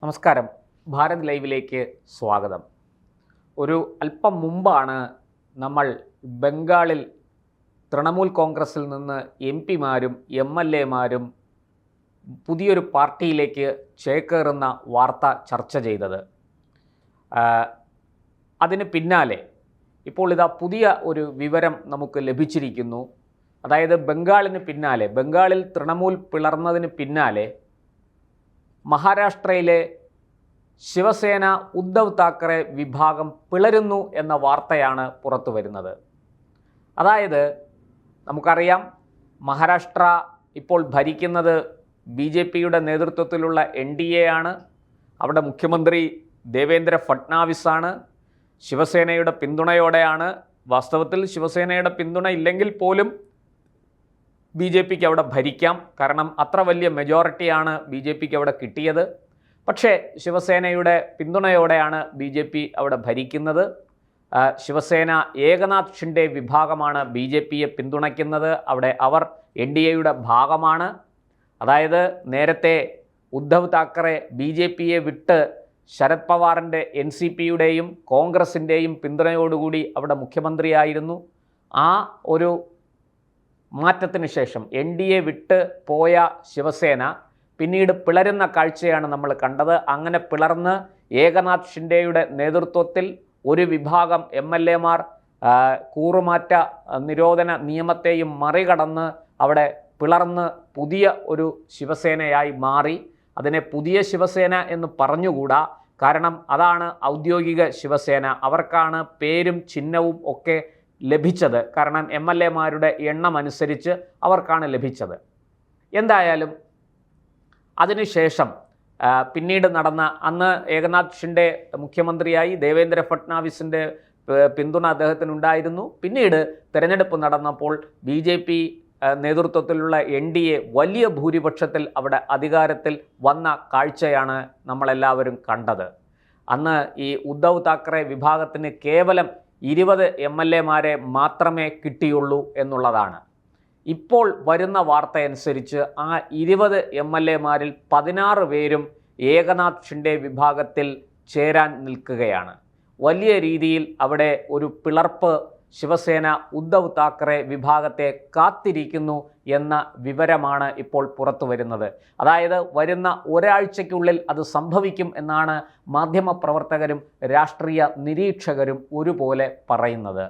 നമസ്കാരം. ഭാരത് ലൈവിലേക്ക് സ്വാഗതം. ഒരു അല്പം മുമ്പാണ് നമ്മൾ ബംഗാളിൽ തൃണമൂൽ കോൺഗ്രസിൽ നിന്ന് എംപിമാരും MLAമാരും പുതിയൊരു പാർട്ടിയിലേക്ക് ചേക്കേറുന്ന വാർത്ത ചർച്ച ചെയ്തത്. അതിന് പിന്നാലെ ഇപ്പോൾ ഇതാ പുതിയ ഒരു വിവരം നമുക്ക് ലഭിച്ചിരിക്കുന്നു. അതായത് ബംഗാളിൽ തൃണമൂൽ പിളർന്നതിന് പിന്നാലെ മഹാരാഷ്ട്രയിലെ ശിവസേന ഉദ്ധവ് താക്കറെ വിഭാഗം പിളരുന്നു എന്ന വാർത്തയാണ് പുറത്തു വരുന്നത്. അതായത് നമുക്കറിയാം, മഹാരാഷ്ട്ര ഇപ്പോൾ ഭരിക്കുന്നത് BJPയുടെ നേതൃത്വത്തിലുള്ള NDA ആണ്. അവിടെ മുഖ്യമന്ത്രി ദേവേന്ദ്ര ഫട്നാവിസാണ്. ശിവസേനയുടെ പിന്തുണയോടെയാണ്. വാസ്തവത്തിൽ ശിവസേനയുടെ പിന്തുണ ഇല്ലെങ്കിൽ പോലും BJPക്ക് അവിടെ ഭരിക്കാം. കാരണം അത്ര വലിയ മെജോറിറ്റിയാണ് BJPക്ക് അവിടെ കിട്ടിയത്. പക്ഷേ ശിവസേനയുടെ പിന്തുണയോടെയാണ് BJP അവിടെ ഭരിക്കുന്നത്. ശിവസേന ഏകനാഥ് ഷിൻഡെ വിഭാഗമാണ് BJPയെ പിന്തുണയ്ക്കുന്നത്. അവിടെ അവർ NDAയുടെ ഭാഗമാണ്. അതായത് നേരത്തെ ഉദ്ധവ് താക്കറെ BJPയെ വിട്ട് ശരത് പവാറിൻ്റെ NCPയുടെയും കോൺഗ്രസിൻ്റെയും പിന്തുണയോടുകൂടി അവിടെ മുഖ്യമന്ത്രിയായിരുന്നു. ആ ഒരു മാറ്റത്തിന് ശേഷം NDA വിട്ട് പോയ ശിവസേന പിന്നീട് പിളരുന്ന കാഴ്ചയാണ് നമ്മൾ കണ്ടത്. അങ്ങനെ പിളർന്ന് ഏകനാഥ് ഷിൻഡെയുടെ നേതൃത്വത്തിൽ ഒരു വിഭാഗം MLAമാർ കൂറുമാറ്റ നിരോധന നിയമത്തെയും മറികടന്ന് അവിടെ പിളർന്ന് പുതിയ ഒരു ശിവസേനയായി മാറി. അതിനെ പുതിയ ശിവസേന എന്ന് പറഞ്ഞുകൂടാ, കാരണം അതാണ് ഔദ്യോഗിക ശിവസേന. അവർക്കാണ് പേരും ചിഹ്നവും ഒക്കെ ലഭിച്ചത്. കാരണം MLAമാരുടെ എണ്ണം അനുസരിച്ച് അവർക്കാണ് ലഭിച്ചത്. എന്തായാലും അതിനുശേഷം പിന്നീട് നടന്ന, അന്ന് ഏകനാഥ് ഷിൻഡെ മുഖ്യമന്ത്രിയായി, ദേവേന്ദ്ര ഫട്നാവിസിൻ്റെ പിന്തുണ അദ്ദേഹത്തിനുണ്ടായിരുന്നു. പിന്നീട് തെരഞ്ഞെടുപ്പ് നടന്നപ്പോൾ BJP നേതൃത്വത്തിലുള്ള NDA വലിയ ഭൂരിപക്ഷത്തിൽ അവിടെ അധികാരത്തിൽ വന്ന കാഴ്ചയാണ് നമ്മളെല്ലാവരും കണ്ടത്. അന്ന് ഈ ഉദ്ധവ് താക്കറെ വിഭാഗത്തിന് കേവലം 20 MLAമാരെ മാത്രമേ കിട്ടിയുള്ളൂ എന്നുള്ളതാണ്. ഇപ്പോൾ വരുന്ന വാർത്തയനുസരിച്ച് ആ 20 MLAമാരിൽ 16 പേരും ഏകനാഥ് ഷിൻഡെ വിഭാഗത്തിൽ ചേരാൻ നിൽക്കുകയാണ്. വലിയ രീതിയിൽ അവിടെ ഒരു പിളർപ്പ് ശിവസേന ഉദ്ധവ് താക്കറെ വിഭാഗത്തെ കാത്തിരിക്കുന്നു എന്ന വിവരമാണ് ഇപ്പോൾ പുറത്തു വരുന്നത്. അതായത് വരുന്ന ഒരാഴ്ചയ്ക്കുള്ളിൽ അത് സംഭവിക്കും എന്നാണ് മാധ്യമപ്രവർത്തകരും രാഷ്ട്രീയ നിരീക്ഷകരും ഒരുപോലെ പറയുന്നത്.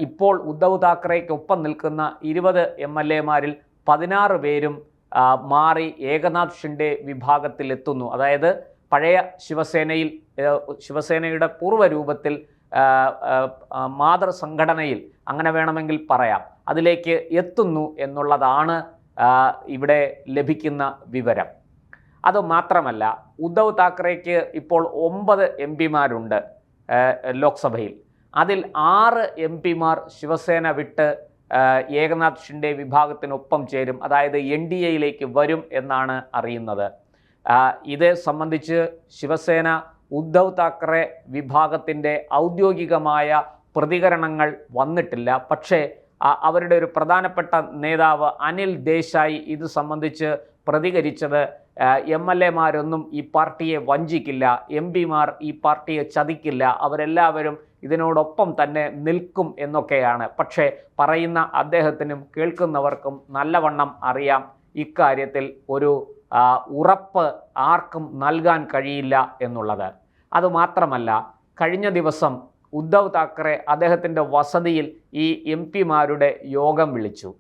ഇപ്പോൾ ഉദ്ധവ് താക്കറെയ്ക്കൊപ്പം നിൽക്കുന്ന 20 MLAമാരിൽ 16 പേരും മാറി ഏകനാഥ് ഷിൻഡെ വിഭാഗത്തിലെത്തുന്നു. അതായത് പഴയ ശിവസേനയുടെ പൂർവ്വരൂപത്തിൽ മാതൃസംഘടനയിൽ, അങ്ങനെ വേണമെങ്കിൽ പറയാം, അതിലേക്ക് എത്തുന്നു എന്നുള്ളതാണ് ഇവിടെ ലഭിക്കുന്ന വിവരം. അതുമാത്രമല്ല, ഉദ്ധവ് താക്കറെയ്ക്ക് ഇപ്പോൾ 9 MPമാരുണ്ട് ലോക്സഭയിൽ. അതിൽ 6 MPമാർ ശിവസേന വിട്ട് ഏകനാഥ് ഷിൻഡെ വിഭാഗത്തിനൊപ്പം ചേരും. അതായത് NDAയിലേക്ക് വരും എന്നാണ് അറിയുന്നത്. ഇത് സംബന്ധിച്ച് ശിവസേന ഉദ്ധവ് താക്കറെ വിഭാഗത്തിൻ്റെ ഔദ്യോഗികമായ പ്രതികരണങ്ങൾ വന്നിട്ടില്ല. പക്ഷേ അവരുടെ ഒരു പ്രധാനപ്പെട്ട നേതാവ് അനിൽ ദേശായി ഇത് സംബന്ധിച്ച് പ്രതികരിച്ചത്, MLAമാരൊന്നും ഈ പാർട്ടിയെ വഞ്ചിക്കില്ല, MPമാർ ഈ പാർട്ടിയെ ചതിക്കില്ല, അവരെല്ലാവരും ഇതിനോടൊപ്പം തന്നെ നിൽക്കും എന്നൊക്കെയാണ്. പക്ഷേ പറയുന്ന അദ്ദേഹത്തിനും കേൾക്കുന്നവർക്കും നല്ലവണ്ണം അറിയാം ഇക്കാര്യത്തിൽ ഒരു ഉറപ്പ് ആർക്കും നൽകാൻ കഴിയില്ല എന്നുള്ളത്. അതുമാത്രമല്ല, കഴിഞ്ഞ ദിവസം ഉദ്ധവ് താക്കറെ അദ്ദേഹത്തിൻ്റെ വസതിയിൽ ഈ MPമാരുടെ യോഗം വിളിച്ചു.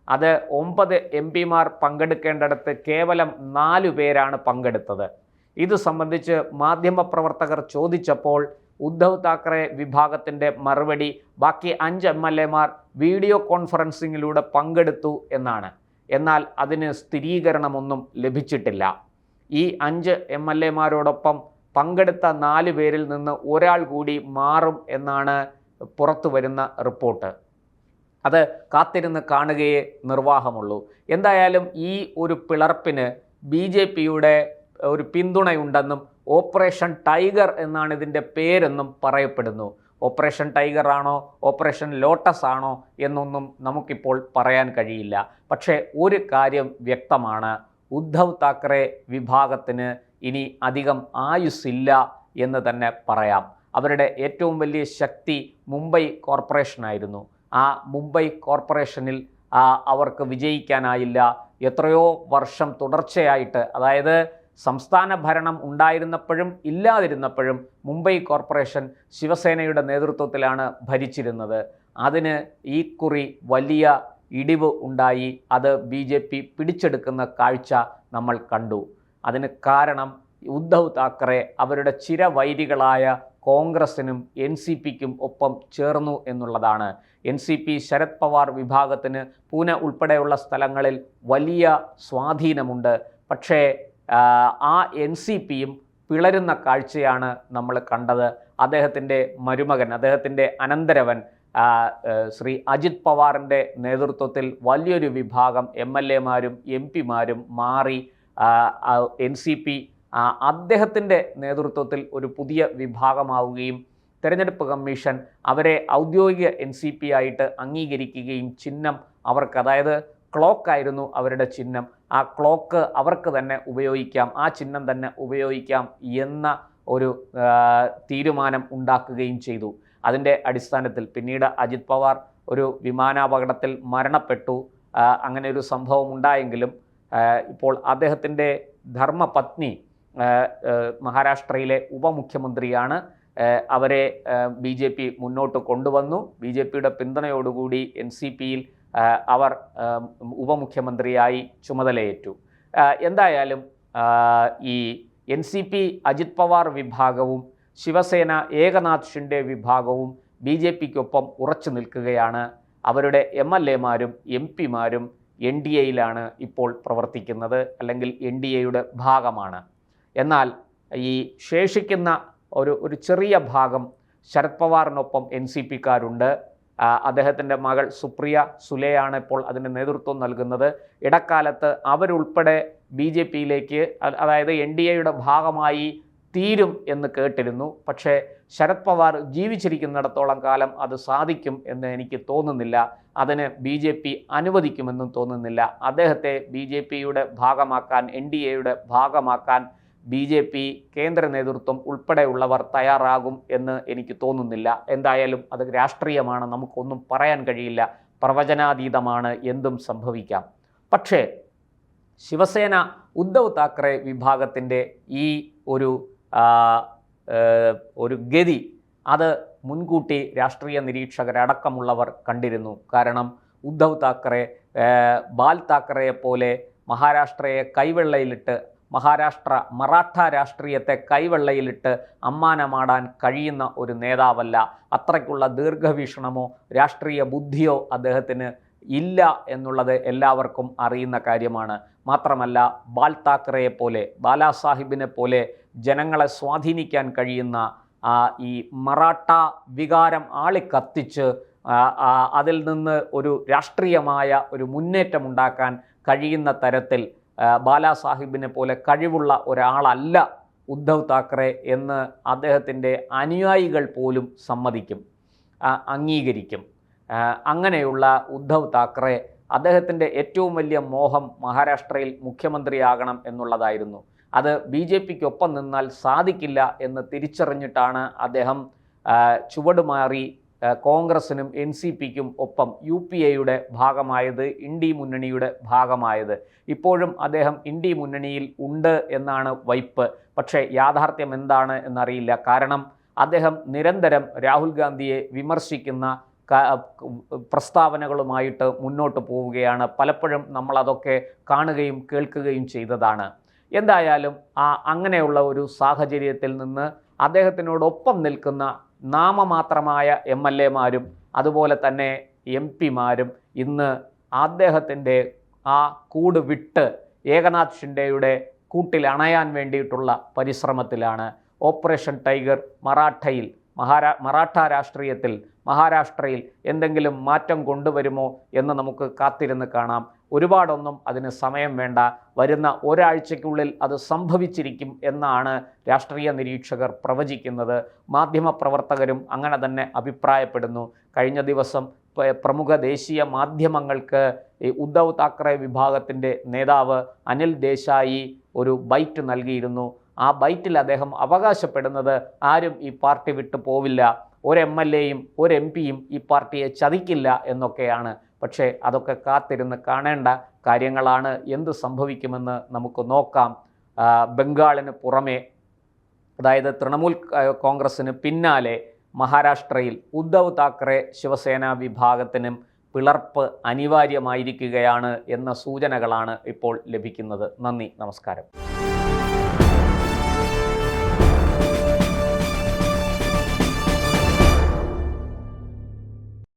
അത് 9 MPമാർ പങ്കെടുക്കേണ്ടിടത്ത് കേവലം 4 പേരാണ് പങ്കെടുത്തത്. ഇത് സംബന്ധിച്ച് മാധ്യമപ്രവർത്തകർ ചോദിച്ചപ്പോൾ ഉദ്ധവ് താക്കറെ വിഭാഗത്തിൻ്റെ മറുപടി ബാക്കി 5 MLAമാർ വീഡിയോ കോൺഫറൻസിങ്ങിലൂടെ പങ്കെടുത്തു എന്നാണ്. എന്നാൽ അതിന് സ്ഥിരീകരണമൊന്നും ലഭിച്ചിട്ടില്ല. ഈ 5 MLAമാരോടൊപ്പം പങ്കെടുത്ത 4 പേരിൽ നിന്ന് ഒരാൾ കൂടി മാറും എന്നാണ് പുറത്തു വരുന്ന റിപ്പോർട്ട്. അത് കാത്തിരുന്ന് കാണുകയേ നിർവാഹമുള്ളൂ. എന്തായാലും ഈ ഒരു പിളർപ്പിന് BJPയുടെ ഒരു പിന്തുണയുണ്ടെന്നും ഓപ്പറേഷൻ ടൈഗർ എന്നാണ് ഇതിൻ്റെ പേരെന്നും പറയപ്പെടുന്നു. ഓപ്പറേഷൻ ടൈഗർ ആണോ ഓപ്പറേഷൻ ലോട്ടസ് ആണോ എന്നൊന്നും നമുക്കിപ്പോൾ പറയാൻ കഴിയില്ല. പക്ഷേ ഒരു കാര്യം വ്യക്തമാണ്, ഉദ്ധവ് താക്കറെ വിഭാഗത്തിന് ഇനി അധികം ആയുസ്സില്ല എന്ന് തന്നെ പറയാം. അവരുടെ ഏറ്റവും വലിയ ശക്തി മുംബൈ കോർപ്പറേഷനായിരുന്നു. ആ മുംബൈ കോർപ്പറേഷനിൽ അവർക്ക് വിജയിക്കാനായില്ല. എത്രയോ വർഷം തുടർച്ചയായിട്ട്, അതായത് സംസ്ഥാന ഭരണം ഉണ്ടായിരുന്നപ്പോഴും ഇല്ലാതിരുന്നപ്പോഴും മുംബൈ കോർപ്പറേഷൻ ശിവസേനയുടെ നേതൃത്വത്തിലാണ് ഭരിച്ചിരുന്നത്. അതിന് ഈ കുറി വലിയ ഇടിവ് ഉണ്ടായി. അത് BJP പിടിച്ചെടുക്കുന്ന കാഴ്ച നമ്മൾ കണ്ടു. അതിന് കാരണം ഉദ്ധവ് താക്കറെ അവരുടെ ചിരവൈരികളായ കോൺഗ്രസിനും NCPക്കും ഒപ്പം ചേർന്നു എന്നുള്ളതാണ്. NCP ശരത് പവാർ വിഭാഗത്തിന് പൂനെ ഉൾപ്പെടെയുള്ള സ്ഥലങ്ങളിൽ വലിയ സ്വാധീനമുണ്ട്. പക്ഷേ ആ NCPയും പിളരുന്ന കാഴ്ചയാണ് നമ്മൾ കണ്ടത്. അദ്ദേഹത്തിൻ്റെ മരുമകൻ, അദ്ദേഹത്തിൻ്റെ അനന്തരവൻ ശ്രീ അജിത് പവാറിൻ്റെ നേതൃത്വത്തിൽ വലിയൊരു വിഭാഗം MLAമാരും MP മാരും മാറി NCP അദ്ദേഹത്തിൻ്റെ നേതൃത്വത്തിൽ ഒരു പുതിയ വിഭാഗമാവുകയും തെരഞ്ഞെടുപ്പ് കമ്മീഷൻ അവരെ ഔദ്യോഗിക NCP ആയിട്ട് അംഗീകരിക്കുകയും ചിഹ്നം അവർക്ക്, അതായത് ക്ലോക്കായിരുന്നു അവരുടെ ചിഹ്നം, ആ ക്ലോക്ക് അവർക്ക് തന്നെ ഉപയോഗിക്കാം, ആ ചിഹ്നം തന്നെ ഉപയോഗിക്കാം എന്ന ഒരു തീരുമാനം ഉണ്ടാക്കുകയും ചെയ്തു. അതിൻ്റെ അടിസ്ഥാനത്തിൽ പിന്നീട് അജിത് പവാർ ഒരു വിമാനാപകടത്തിൽ മരണപ്പെട്ടു. അങ്ങനെ ഒരു സംഭവം ഉണ്ടായെങ്കിലും ഇപ്പോൾ അദ്ദേഹത്തിൻ്റെ ധർമ്മപത്നി മഹാരാഷ്ട്രയിലെ ഉപമുഖ്യമന്ത്രിയാണ്. അവരെ BJP മുന്നോട്ട് കൊണ്ടുവന്നു. BJPയുടെ പിന്തുണയോടുകൂടി NCPയിൽ അവർ ഉപമുഖ്യമന്ത്രിയായി ചുമതലയേറ്റു. എന്തായാലും ഈ NCP അജിത് പവാർ വിഭാഗവും ശിവസേന ഏകനാഥ് ഷിൻഡെ വിഭാഗവും BJPക്കൊപ്പം ഉറച്ചു നിൽക്കുകയാണ്. അവരുടെ MLAമാരും MP മാരും NDAയിലാണ് ഇപ്പോൾ പ്രവർത്തിക്കുന്നത്, അല്ലെങ്കിൽ NDAയുടെ ഭാഗമാണ്. എന്നാൽ ഈ ശേഷിക്കുന്ന ഒരു ചെറിയ ഭാഗം ശരത് പവാറിനൊപ്പം NCPക്കാരുണ്ട്. അദ്ദേഹത്തിൻ്റെ മകൾ സുപ്രിയ സുലെയാണ് ഇപ്പോൾ അതിന് നേതൃത്വം നൽകുന്നത്. ഇടക്കാലത്ത് അവരുൾപ്പെടെ BJPയിലേക്ക്, അതായത് NDAയുടെ ഭാഗമായി തീരും എന്ന് കേട്ടിരുന്നു. പക്ഷേ ശരത് പവാർ ജീവിച്ചിരിക്കുന്നിടത്തോളം കാലം അത് സാധിക്കും എന്ന് എനിക്ക് തോന്നുന്നില്ല. അതിന് BJP അനുവദിക്കുമെന്നും തോന്നുന്നില്ല. അദ്ദേഹത്തെ BJPയുടെ ഭാഗമാക്കാൻ, NDAയുടെ ഭാഗമാക്കാൻ BJP കേന്ദ്ര നേതൃത്വം ഉൾപ്പെടെയുള്ളവർ തയ്യാറാകും എന്ന് എനിക്ക് തോന്നുന്നില്ല. എന്തായാലും അത് രാഷ്ട്രീയമാണ്, നമുക്കൊന്നും പറയാൻ കഴിയില്ല, പ്രവചനാതീതമാണ്, എന്തും സംഭവിക്കാം. പക്ഷേ ശിവസേന ഉദ്ധവ് താക്കറെ വിഭാഗത്തിൻ്റെ ഈ ഒരു ഗതി അത് മുൻകൂട്ടി രാഷ്ട്രീയ നിരീക്ഷകരടക്കമുള്ളവർ കണ്ടിരുന്നു. കാരണം ഉദ്ധവ് താക്കറെ ബാൽ താക്കറയെ പോലെ മഹാരാഷ്ട്രയെ കൈവെള്ളയിലിട്ട്, മറാഠ രാഷ്ട്രീയത്തെ കൈവെള്ളയിലിട്ട് അമ്മാനമാടാൻ കഴിയുന്ന ഒരു നേതാവല്ല. അത്രയ്ക്കുള്ള ദീർഘവീക്ഷണമോ രാഷ്ട്രീയ ബുദ്ധിയോ അദ്ദേഹത്തിന് ഇല്ല എന്നുള്ളത് എല്ലാവർക്കും അറിയുന്ന കാര്യമാണ്. മാത്രമല്ല ബാൽ താക്കറയെ പോലെ, ബാലാസാഹിബിനെ പോലെ ജനങ്ങളെ സ്വാധീനിക്കാൻ കഴിയുന്ന ഈ മറാഠ വികാരം ആളിക്കത്തിച്ച് അതിൽ നിന്ന് ഒരു രാഷ്ട്രീയമായ ഒരു മുന്നേറ്റമുണ്ടാക്കാൻ കഴിയുന്ന തരത്തിൽ ബാലാസാഹിബിനെ പോലെ കഴിവുള്ള ഒരാളല്ല ഉദ്ധവ് താക്കറെ എന്ന് അദ്ദേഹത്തിൻ്റെ അനുയായികൾ പോലും സമ്മതിക്കും, അംഗീകരിക്കും. അങ്ങനെയുള്ള ഉദ്ധവ് താക്കറെ, അദ്ദേഹത്തിൻ്റെ ഏറ്റവും വലിയ മോഹം മഹാരാഷ്ട്രയിൽ മുഖ്യമന്ത്രിയാകണം എന്നുള്ളതായിരുന്നു. അത് BJPക്കൊപ്പം നിന്നാൽ സാധിക്കില്ല എന്ന് തിരിച്ചറിഞ്ഞിട്ടാണ് അദ്ദേഹം ചുവടുമാറി കോൺഗ്രസിനും NCPക്കും ഒപ്പം UPAയുടെ ഭാഗമായത്, ഇന്ത്യ മുന്നണിയുടെ ഭാഗമായത്. ഇപ്പോഴും അദ്ദേഹം ഇന്ത്യ മുന്നണിയിൽ ഉണ്ട് എന്നാണ് വൈപ്പ്. പക്ഷേ യാഥാർത്ഥ്യം എന്താണ് എന്നറിയില്ല. കാരണം അദ്ദേഹം നിരന്തരം രാഹുൽ ഗാന്ധിയെ വിമർശിക്കുന്ന പ്രസ്താവനകളുമായിട്ട് മുന്നോട്ട് പോവുകയാണ്. പലപ്പോഴും നമ്മളതൊക്കെ കാണുകയും കേൾക്കുകയും ചെയ്തതാണ്. എന്തായാലും അങ്ങനെയുള്ള ഒരു സാഹചര്യത്തിൽ നിന്ന് അദ്ദേഹത്തിനോടൊപ്പം നിൽക്കുന്ന നാമമാത്രമായ MLAമാരും അതുപോലെ തന്നെ MP മാരും ഇന്ന് അദ്ദേഹത്തിൻ്റെ ആ കൂട് വിട്ട് ഏകനാഥ് ഷിൻഡെയുടെ കൂട്ടിൽ അണയാൻ വേണ്ടിയിട്ടുള്ള പരിശ്രമത്തിലാണ്. ഓപ്പറേഷൻ ടൈഗർ മറാഠ രാഷ്ട്രീയത്തിൽ മഹാരാഷ്ട്രയിൽ എന്തെങ്കിലും മാറ്റം കൊണ്ടുവരുമോ എന്ന് നമുക്ക് കാത്തിരുന്ന് കാണാം. ഒരുപാടൊന്നും അതിന് സമയം വേണ്ട. വരുന്ന ഒരാഴ്ചയ്ക്കുള്ളിൽ അത് സംഭവിച്ചിരിക്കും എന്നാണ് രാഷ്ട്രീയ നിരീക്ഷകർ പ്രവചിക്കുന്നത്. മാധ്യമപ്രവർത്തകരും അങ്ങനെ തന്നെ അഭിപ്രായപ്പെടുന്നു. കഴിഞ്ഞ ദിവസം പ്രമുഖ ദേശീയ മാധ്യമങ്ങൾക്ക് ഉദ്ധവ് താക്കറെ വിഭാഗത്തിൻ്റെ നേതാവ് അനിൽ ദേശായി ഒരു ബൈറ്റ് നൽകിയിരുന്നു. ആ ബൈറ്റിൽ അദ്ദേഹം അവകാശപ്പെടുന്നത് ആരും ഈ പാർട്ടി വിട്ടു പോവില്ല, ഒരു MLA-യും ഒരു MP-യും ഈ പാർട്ടിയെ ചതിക്കില്ല എന്നൊക്കെയാണ്. പക്ഷേ അതൊക്കെ കാത്തിരുന്ന് കാണേണ്ട കാര്യങ്ങളാണ്. എന്ത് സംഭവിക്കുമെന്ന് നമുക്ക് നോക്കാം. ബംഗാളിന് പുറമെ, അതായത് തൃണമൂൽ കോൺഗ്രസ്സിന് പിന്നാലെ മഹാരാഷ്ട്രയിൽ ഉദ്ധവ് താക്കറെ ശിവസേന വിഭാഗത്തിനും പിളർപ്പ് അനിവാര്യമായിരിക്കുകയാണ് എന്ന സൂചനകളാണ് ഇപ്പോൾ ലഭിക്കുന്നത്. നന്ദി, നമസ്കാരം.